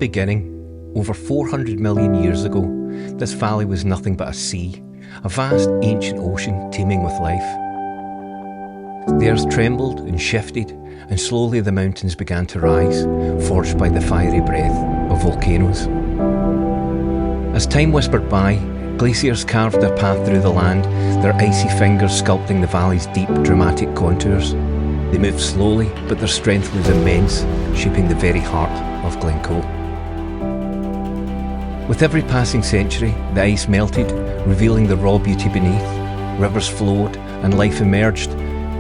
beginning, over 400 million years ago, this valley was nothing but a sea, a vast ancient ocean teeming with life. The earth trembled and shifted, and slowly the mountains began to rise, forged by the fiery breath of volcanoes. As time whispered by, glaciers carved their path through the land, their icy fingers sculpting the valley's deep, dramatic contours. They moved slowly, but their strength was immense, shaping the very heart of Glencoe. With every passing century, the ice melted, revealing the raw beauty beneath. Rivers flowed, and life emerged,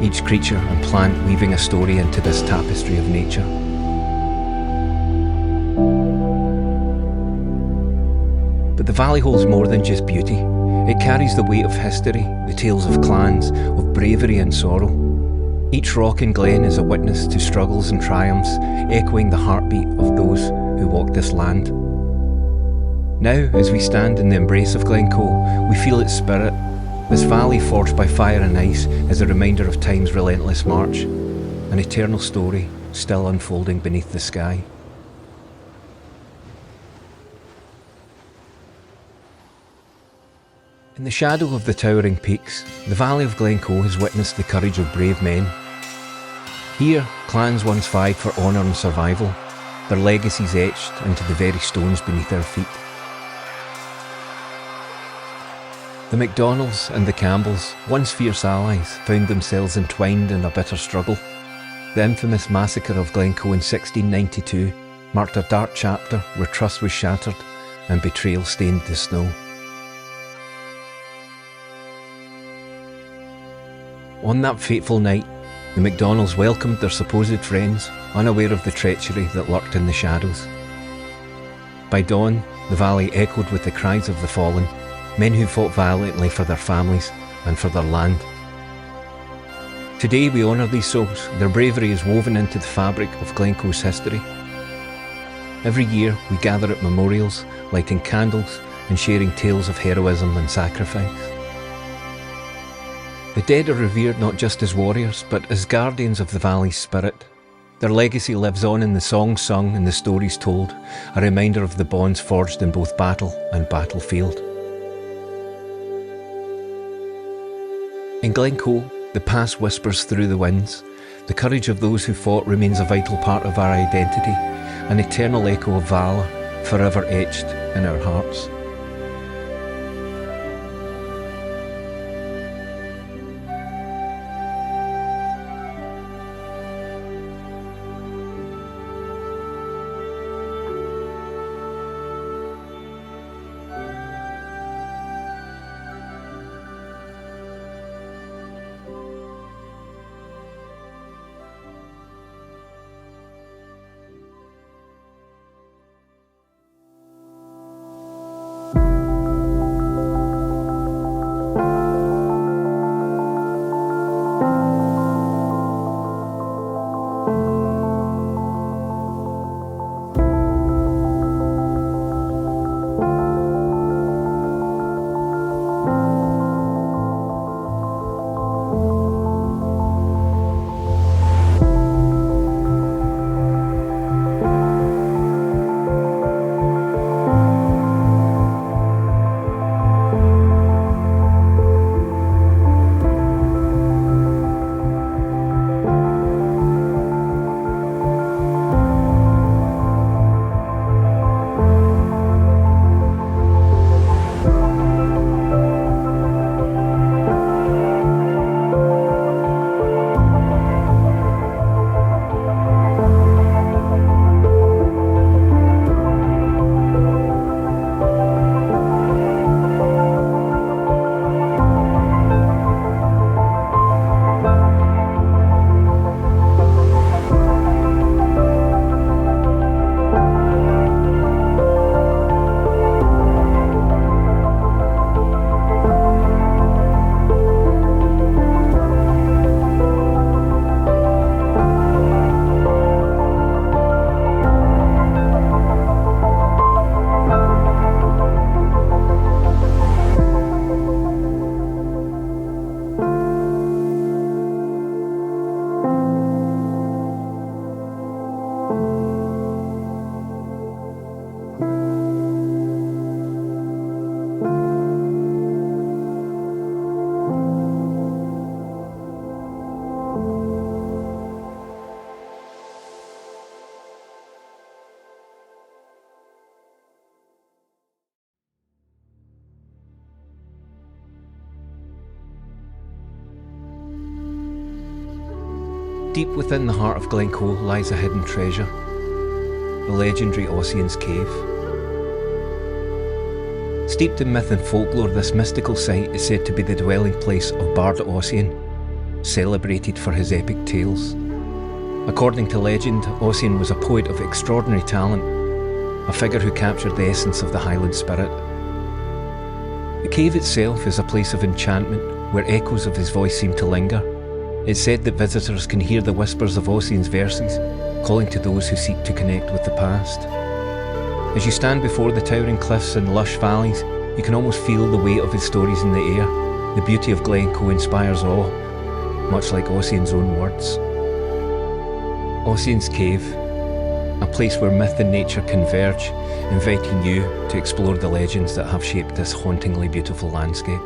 each creature and plant weaving a story into this tapestry of nature. But the valley holds more than just beauty. It carries the weight of history, the tales of clans, of bravery and sorrow. Each rock and glen is a witness to struggles and triumphs, echoing the heartbeat of those who walk this land. Now, as we stand in the embrace of Glencoe, we feel its spirit. This valley forged by fire and ice is a reminder of time's relentless march, an eternal story still unfolding beneath the sky. In the shadow of the towering peaks, the valley of Glencoe has witnessed the courage of brave men. Here, clans once vied for honour and survival, their legacies etched into the very stones beneath our feet. The MacDonalds and the Campbells, once fierce allies, found themselves entwined in a bitter struggle. The infamous massacre of Glencoe in 1692 marked a dark chapter where trust was shattered and betrayal stained the snow. On that fateful night, the MacDonalds welcomed their supposed friends, unaware of the treachery that lurked in the shadows. By dawn, the valley echoed with the cries of the fallen, men who fought valiantly for their families and for their land. Today we honour these souls. Their bravery is woven into the fabric of Glencoe's history. Every year we gather at memorials, lighting candles and sharing tales of heroism and sacrifice. The dead are revered not just as warriors, but as guardians of the valley's spirit. Their legacy lives on in the songs sung and the stories told, a reminder of the bonds forged in both battle and battlefield. In Glencoe, the past whispers through the winds. The courage of those who fought remains a vital part of our identity, an eternal echo of valour, forever etched in our hearts. Deep within the heart of Glencoe lies a hidden treasure, the legendary Ossian's Cave. Steeped in myth and folklore, this mystical site is said to be the dwelling place of Bard Ossian, celebrated for his epic tales. According to legend, Ossian was a poet of extraordinary talent, a figure who captured the essence of the Highland spirit. The cave itself is a place of enchantment where echoes of his voice seem to linger. It's said that visitors can hear the whispers of Ossian's verses, calling to those who seek to connect with the past. As you stand before the towering cliffs and lush valleys, you can almost feel the weight of his stories in the air. The beauty of Glencoe inspires awe, much like Ossian's own words. Ossian's Cave, a place where myth and nature converge, inviting you to explore the legends that have shaped this hauntingly beautiful landscape.